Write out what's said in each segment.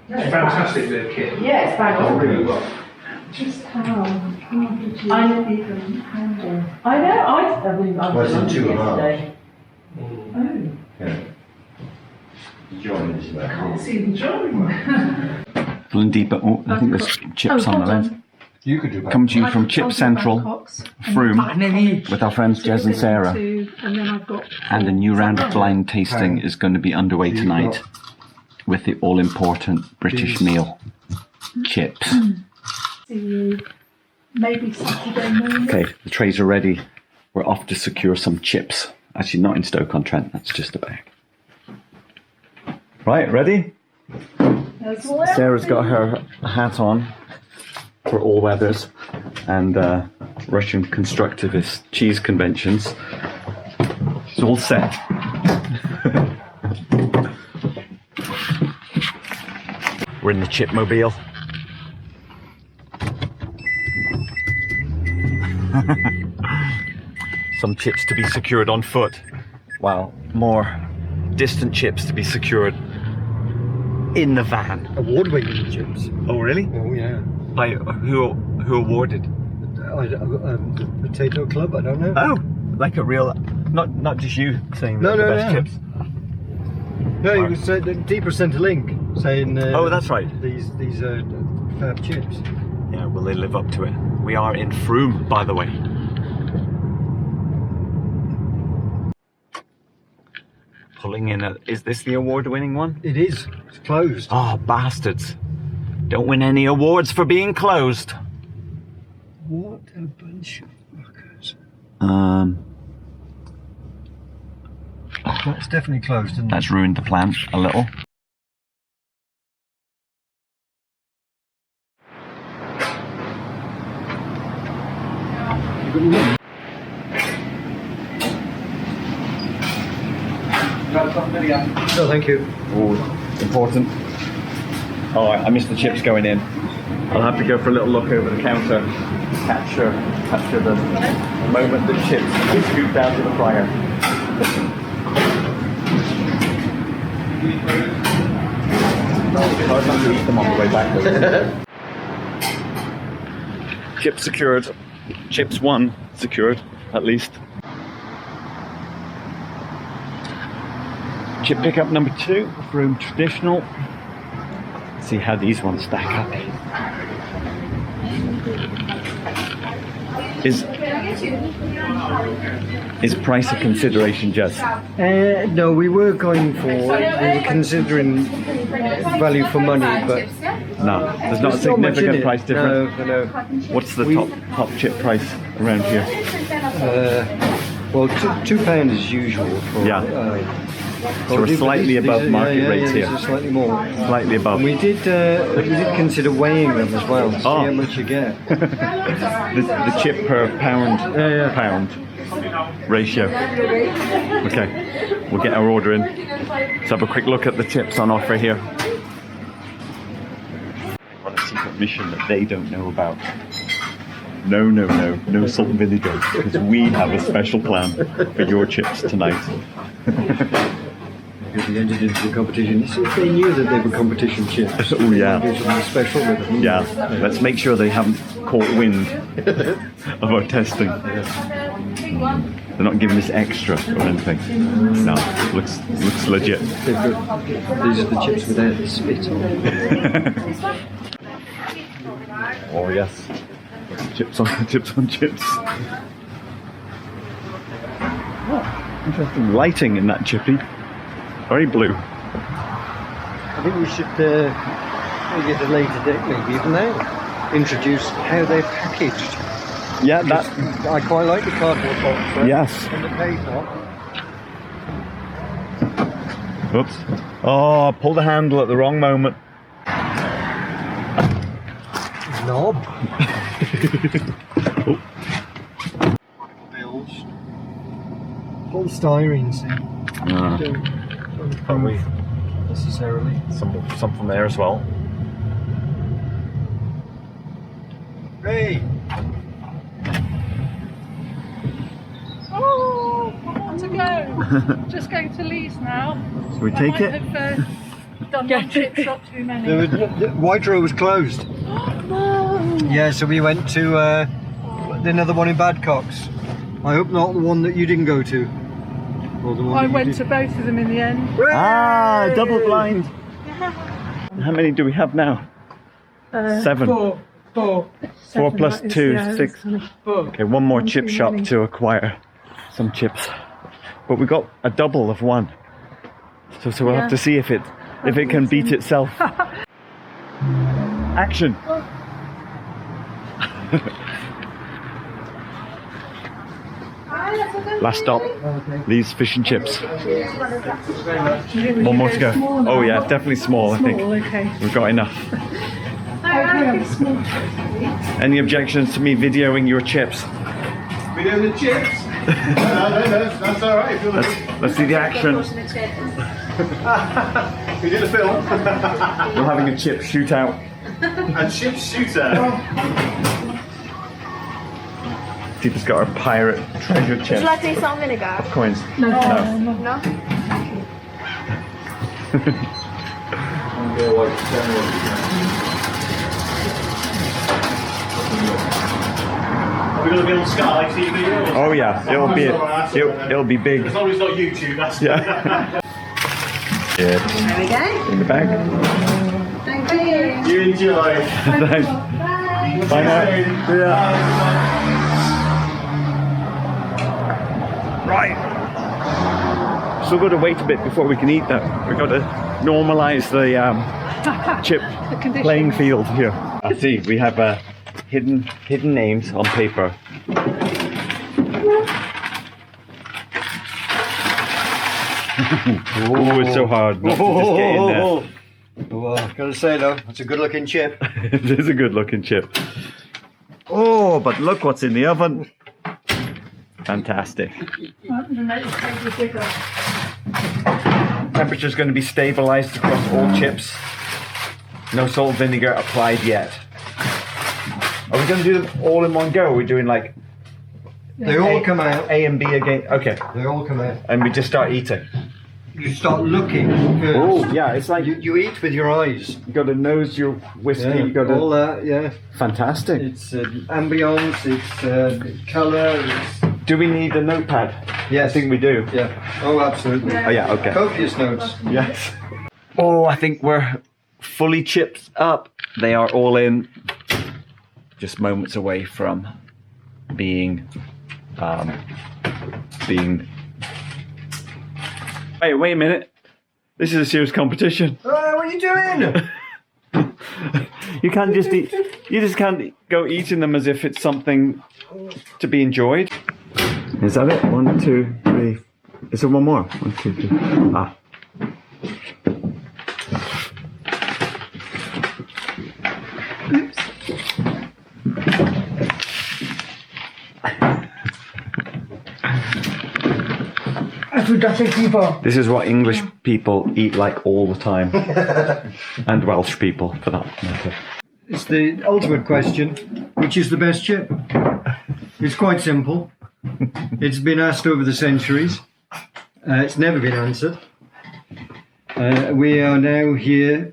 It's a fantastic bit of kit. Yeah, it's bang Oh, on. really well. Just how did you I- even handle? I know, I mean, I Well, it's in was 2.5. yesterday. Oh. Yeah. Join is I can't see the drawing. Lindy, but oh, I think there's chips on the lens. You could do that. Coming to you from Chip Central, Froome, with our friends Jez and Sarah. And then I've got. And a new round of blind tasting is going to be underway tonight with the all-important British meal, chips. See you maybe Saturday morning. Okay, the trays are ready. We're off to secure some chips. Actually, not in Stoke-on-Trent, that's just a bag. Right, ready? Sarah's got her hat on for all weathers and Russian constructivist cheese conventions. It's all set. We're in the Chipmobile. Some chips to be secured on foot, while more distant chips to be secured in the van. Award-winning chips. Oh, really? Oh, yeah. By who awarded? The Potato Club, I don't know. Oh, like a real, not just you saying No, the no, best no. chips. No, it was Deeper sent a link saying. Oh, that's right. These fab chips. Yeah, will they live up to it? We are in Froome, by the way. Pulling in is this the award-winning one? It is. It's closed. Oh, bastards. Don't win any awards for being closed. What a bunch of fuckers. It's definitely closed, isn't it? That's ruined the plan a little. No, thank you. Oh, important. Oh, I missed the chips going in. I'll have to go for a little look over the counter, capture the moment the chips are scooped out of the fryer. Hard not to eat them on the way back. Chips secured. Chips 1 secured, at least. Chip pickup number 2 from Traditional. See how these ones stack up. Is price a consideration, Jess? No, we were considering value for money, but No, there's not a there's not much in significant it. price difference. No. What's the top chip price around here? Well, £2 is usual for. Yeah. So we're slightly above market rates here. These are slightly more. Slightly above. And we did consider weighing them as well, to see how much you get. the chip per pound ratio. Okay, we'll get our order in. Let's have a quick look at the chips on offer here. On a secret mission that they don't know about. No salt and vinegar, because we have a special plan for your chips tonight. Because we entered into the competition. If they knew that they were competition chips. Oh yeah. They do something special with them. Yeah, let's make sure they haven't caught wind of our testing. They're not giving us extra or anything. No, looks legit. These are the chips without the spit on. Oh yes, chips on chips. Oh, interesting lighting in that chippy. Very blue. I think we should maybe at a later date, maybe even now, introduce how they're packaged. Yeah, that. I quite like the cardboard box. Right? Yes. And the paper. Oops. Oh, pull the handle at the wrong moment. Knob. Oh. Bills. Polystyrene, see. Probably Necessarily. some from there as well. Hey! Oh, I want to go. Just going to Leeds now. Shall we take it? done one chip's not too many. The Waitrose was closed. No. Yeah, so we went to another one in Badcocks. I hope not the one that you didn't go to. Or the one I that you went did. to both of them in the end. Ah, double blind. How many do we have now? 7. Four. 4 Seven, plus that is, 2, yeah, 6. it's- Okay, one more chip too shop many. to acquire some chips. But we got a double of one. So we'll have to see if it can beat itself. Action. Last stop. These fish and chips. One more to go. Oh yeah, definitely small, I think. Small, okay. We've got enough. Okay, small. Any objections to me videoing your chips? Video the chips. No, that's all right. If you Let's see the action. we did a film. We're having a chip shootout. A chip shooter. Deepa's got her pirate treasure Would chest you like any salt and vinegar? coins. No. No? Are we going to be on Sky TV? Oh yeah, it'll be big. As long as it's not YouTube, that's Yeah. Yeah. There we go. In the bag. Thank you. You enjoy. Thanks. Bye. Bye now. See ya. Right. Still got to wait a bit before we can eat that. We've got to normalise the chip conditions. playing field here. I see. We have hidden names on paper. Oh, it's so hard not to just get in there. Well, I've got to say though, that's a good looking chip. It is a good looking chip. Oh, but look what's in the oven. Fantastic. Temperature's going to be stabilized across all chips. No salt and vinegar applied yet. Are we going to do them all in one go? Are we doing like They all come out. A and B again? Okay. They all come out. And we just start eating. You start looking first. Oh, yeah, it's like You eat with your eyes. you got to nose your whiskey. Yeah, You got all to. that, yeah. Fantastic. It's ambience, it's colour, it's... Do we need a notepad? Yes. I think we do. Yeah. Oh, absolutely. Oh, yeah, okay. Copious notes. Yes. Oh, I think we're fully chipped up. They are all in. Just moments away from being. Hey, wait a minute. This is a serious competition. Oh, what are you doing? You can't just eat. You just can't go eating them as if it's something to be enjoyed. Is that it? 1, 2, 3. Is there one more? 1, 2, 3. Ah. This is what English people eat like all the time. And Welsh people, for that matter. It's the ultimate question. Which is the best chip? It's quite simple. It's been asked over the centuries. It's never been answered. We are now here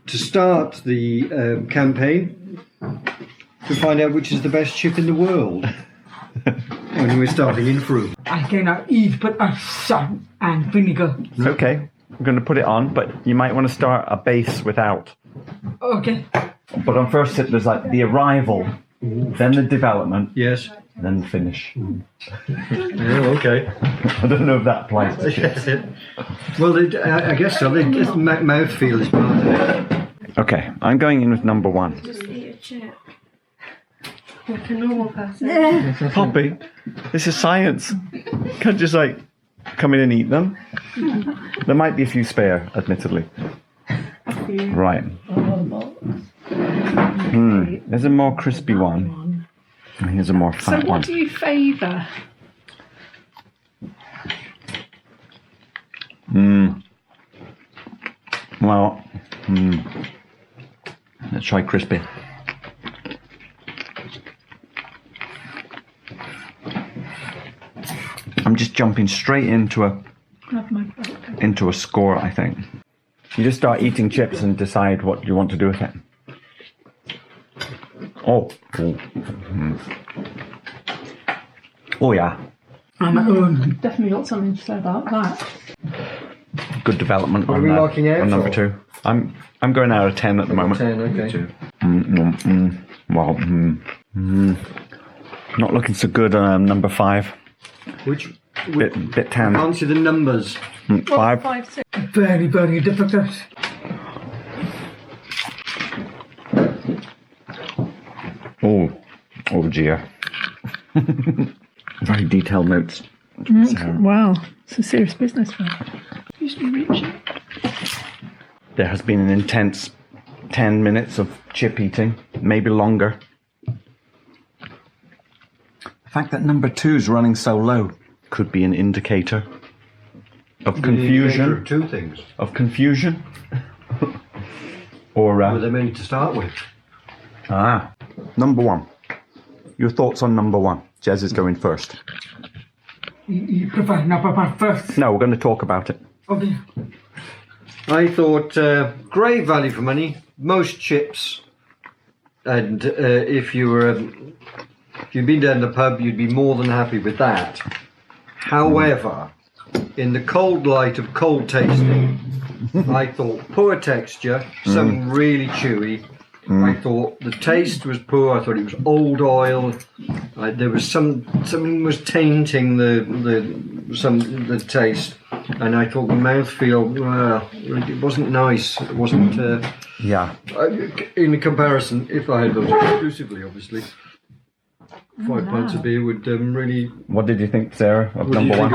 to start the campaign to find out which is the best chip in the world. And we're starting in fruit. I cannot eat but a salt and vinegar. It's okay. I'm going to put it on, but you might want to start a base without. Okay. But on first sip, there's like the arrival, then the development, Yes. then the finish. Yeah, okay. I don't know if that applies to chips. Well, I guess so. The mouthfeel is part of it. Okay, I'm going in with number 1. Just eat a chip. Like a normal person. Poppy, this is science. Can't just like come in and eat them. There might be a few spare, admittedly. Right. There's a more crispy one. And here's a more So fat what one. do you favour? Well, let's try crispy. I'm just jumping straight into a score, I think. You just start eating chips and decide what you want to do with it. Oh. Oh yeah. I'm at home. Definitely got something to say about that. Good development What on, are we marking out on number for? 2. I'm going out of 10 at the moment. 10, okay. Well, not looking so good on number 5. Which Bit tan. can't see the numbers. 5. 5, 6. Very, very difficult. Oh dear. Very detailed notes. Wow, it's a serious business for usually reaching. There has been an intense 10 minutes of chip eating, maybe longer. The fact that number 2 is running so low could be an indicator of confusion. Two things. Of confusion. Or Were they many to start with? number 1. Your thoughts on number 1? Jez is going first. You prefer number 1 first. No, we're going to talk about it. Okay. I thought great value for money. Most chips, and if you'd been down the pub, you'd be more than happy with that. However, in the cold light of cold tasting, I thought poor texture, some really chewy. I thought the taste was poor. I thought it was old oil. There was something was tainting the taste, and I thought the mouthfeel it wasn't nice. It wasn't. Yeah. In comparison, if I had those exclusively, obviously, 5 pints of beer would really. What did you think, Sarah, of What do you number think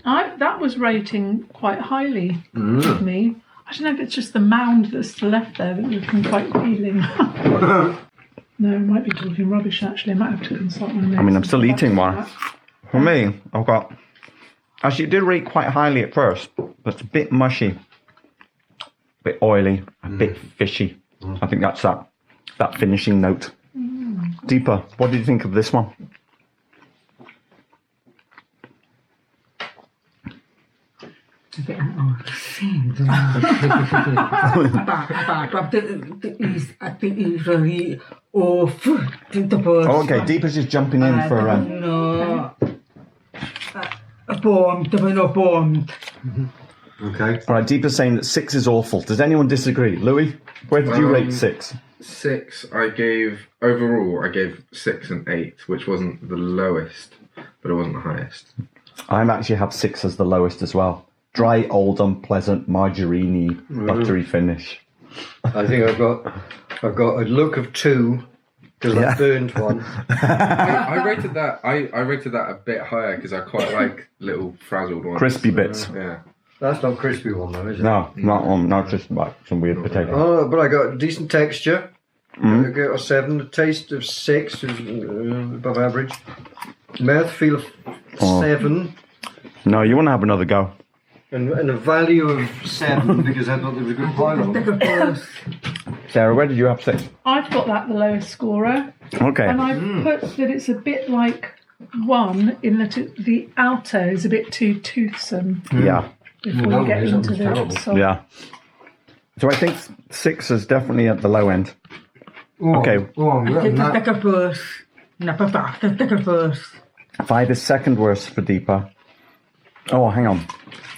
1? of- That was rating quite highly with me. I don't know if it's just the mound that's left there that looking quite appealing. No, I might be talking rubbish actually. I might have to consult my notes. I mean, I'm still eating one. For me, I've got... Actually, it did rate quite highly at first, but it's a bit mushy, a bit oily, a bit fishy. I think that's that finishing note. Deepa, what did you think of this one? A bit of the same. I think it's very awful. Oh, okay, Deepa's just jumping in for... No. Bombed. Okay. All right, Deepa's saying that 6 is awful. Does anyone disagree? Louis, where did you rate 6? 6, I gave 6 and 8, which wasn't the lowest, but it wasn't the highest. I actually have 6 as the lowest as well. Dry, old, unpleasant, margarine-y, buttery finish. I think I've got a look of 2 because I burned one. I rated that. I rated that a bit higher because I quite like little frazzled ones. Crispy bits. Yeah. That's not crispy one though, is it? No, not just like some weird potato. Oh, but I got decent texture. I got a 7. The taste of 6 is above average. Mouthfeel of 7. No, you want to have another go. And a value of 7 because I thought there was a good pile on it. Sarah, where did you have 6? I've got that the lowest scorer, Okay. and I've put that it's a bit like 1 in that the outer is a bit too toothsome Yeah. before No, you get it isn't. into It's the terrible. salt. Yeah. So I think 6 is definitely at the low end. Okay. Oh, I'm getting that. Number 5. 5 is second worst for Deepa. Oh, hang on.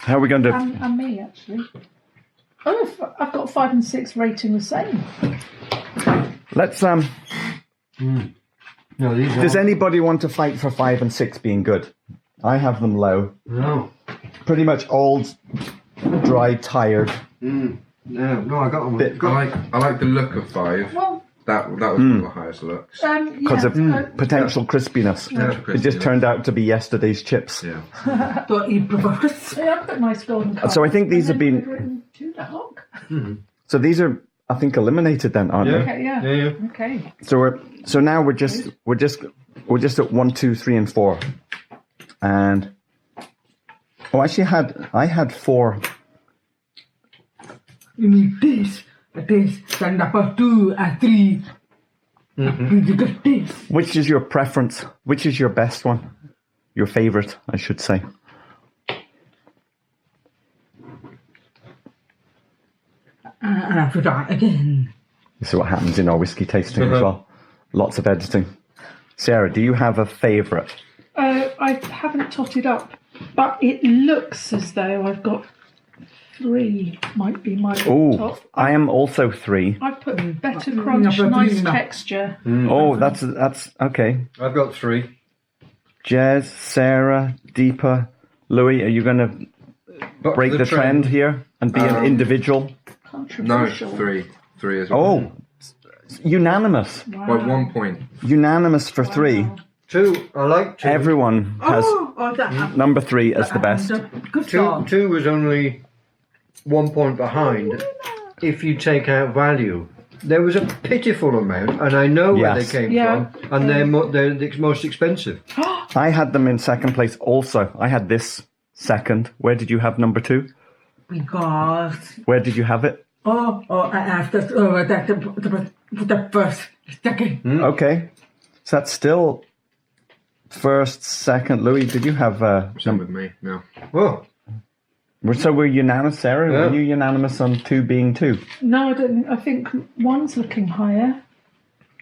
How are we going to... And me actually. Oh, I've got 5 and 6 rating the same. Let's... No, these Does are. anybody want to fight for 5 and 6 being good? I have them low. No. Pretty much old, dry, tired. No, I got them. Bit- I like the look of 5. Well, That was one of the highest looks. Because of potential crispiness. Potential It just crispiness. turned out to be yesterday's chips. Yeah. Don't eat prefer. yeah, I've got nice golden colour. So I think these have been... I've written 2 dark. So these are, I think, eliminated then, aren't they? Okay, yeah. Yeah. Okay. So now we're just at 1, 2, 3, and 4. And actually I had 4. You need this, and number 2 and 3. Pretty good taste. Which is your preference? Which is your best one? Your favorite, I should say. And after that again. This is what happens in our whiskey tasting as well. Lots of editing. Sarah, do you have a favourite? I haven't totted up, but it looks as though I've got 3. Might be my Oh, top. I am also 3. I've put better crunch, nice texture. Oh, that's okay. I've got 3. Jez, Sarah, Deepa, Louis, are you going to But break the trend here and be an individual? No, Controversial. 3. 3 as well. Oh, unanimous. Wow. By 1 point. Unanimous for 3. Wow. 2, I like 2. Everyone has That. number 3 as the best. Good 2, job. 2 was only 1 point behind if you take out value. There was a pitiful amount, and I know where they Yes. came Yeah. from, and they're the most expensive. I had them in second place also. I had this second. Where did you have number 2? Because Where did you have it? after the first, second. Okay. So that's still first, second. Louis, did you have Same with me. No. Oh, So we're unanimous, Sarah? Yeah. Were you unanimous on 2 being 2? No, I don't. I think 1's looking higher.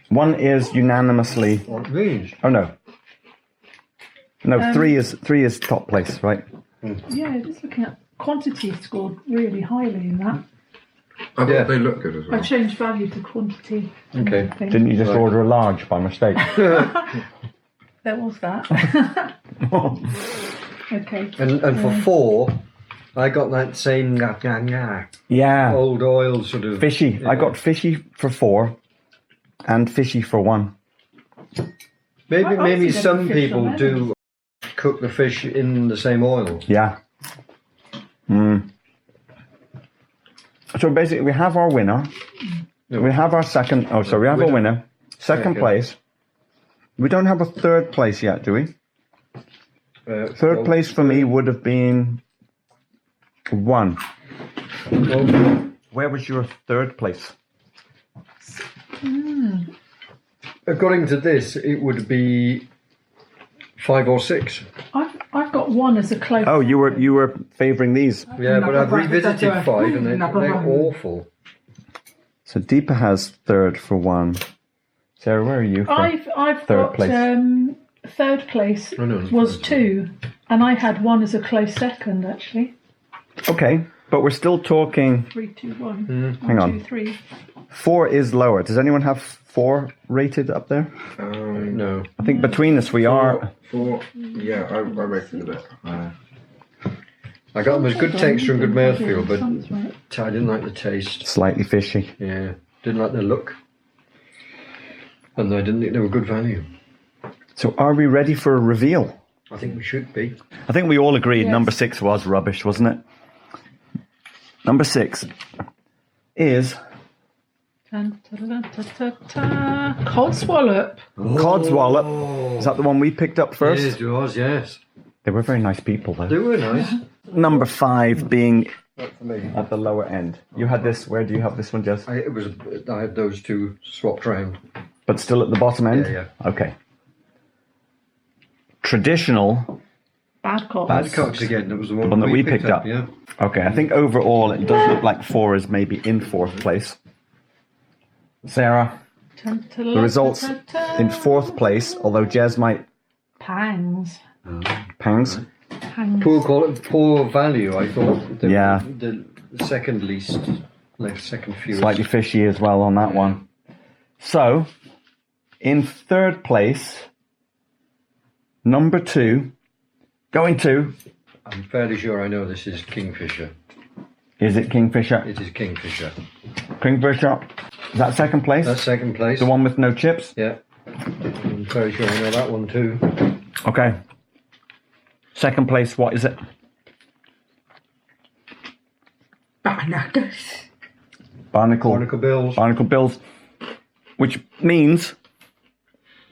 1 is unanimously. what it means. Oh no. No, 3 is top place, right? Yeah, just looking at quantity scored really highly in that. I thought Yeah. they look good as I well. changed value to quantity. Okay. I think. Didn't you just Right. order a large by mistake? There was that. Okay. And for 4, I got that same Yeah. old oil sort of Fishy. I got fishy for 4 and fishy for 1. Maybe I see some the fish people on do cook the fish in the same oil. Yeah. So basically, we have our winner. We have our second. Oh, sorry, we have a winner. Second Okay. place. We don't have a third place yet, do we? Third well, place for me would have been 1. well, Where was your third place? according to this, it would be 5 or 6. I've got 1 as a close. Oh, you were favouring these. Yeah, but I've revisited 5 and Number they're 1. awful. So Deepa has third for 1. Sarah, where are you? For? I've third got place. third place Oh, no, was no. 2, and I had 1 as a close second actually. Okay, but we're still talking. 3, 2, 1. Hang on. 2, 3. 4 is lower. Does anyone have 4 rated up there? No. I think between us we are. 4. Yeah, I rated it. I got them as good texture and good mouthfeel, but Sounds right. I didn't like the taste. Slightly fishy. Yeah, didn't like the look. And I didn't think they were good value. So are we ready for a reveal? I think we should be. I think we all agreed Yes. number 6 was rubbish, wasn't it? Number 6 is Dun, ta, ta, ta, ta, ta. Codswallop. Codswallop. Is that the one we picked up first? Yes, it was, yes. They were very nice people, though. They were nice. Number 5 being Not for me. at the lower end. You had this. Where do you have this one, Jess? I had those 2 swapped round. But still at the bottom end? Yeah. Okay. Traditional. Bad cops. Badcocks again, that was the one, One that we picked up. Yeah. Okay, I think overall it does look like 4 is maybe in 4th place. Sarah, the results in 4th place, although Jez might Pangs. pangs. Pangs. Poor quality, poor value, I thought. Yeah. The second least, like second fewest. Slightly fishy as well on that one. So, in 3rd place, number 2, going to, I'm fairly sure I know this is Kingfisher. is it Kingfisher? It is Kingfisher. Kingfisher. Is that 2nd place? That's second place. The one with no chips? Yeah. I'm very sure I know that one too. Okay. 2nd place, what is it? Barnacles. Barnacle. Barnacle Bills. Barnacle Bills. Which means,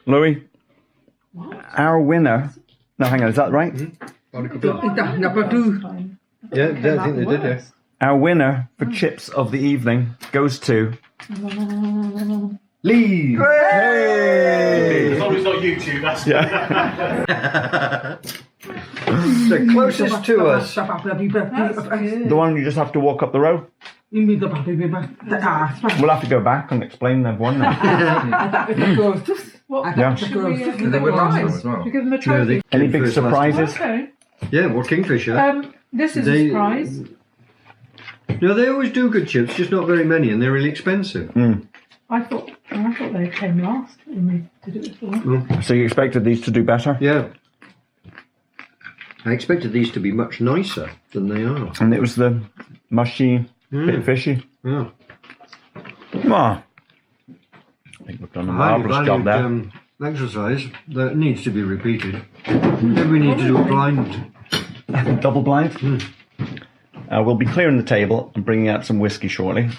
Louis, our winner. No, hang on, is that right? Barnacle Bills. Number 2. Yeah, I think they did, yeah. Our winner for chips of the evening goes to Lee! Hey! As long as it's not YouTube, that's The closest to us. That's good. The one you just have to walk up the road. Imi the baby baby. We'll have to go back and explain they've won now. What? Yeah. Should we give And they them were a last time prize? as well. Should we give them a Yeah, trophy? Any big first last surprises? Okay. Yeah, well, Kingfisher. This is They- a surprise. No, they always do good chips, just not very many, and they're really expensive. I thought they came last when we did it before. So you expected these to do better? Yeah. I expected these to be much nicer than they are. And it was the mushy, bit fishy. Yeah. Ah, I think we've done a marvellous job there. Exercise that needs to be repeated. Maybe we need to do a blind. Double blind. We'll be clearing the table and bringing out some whiskey shortly.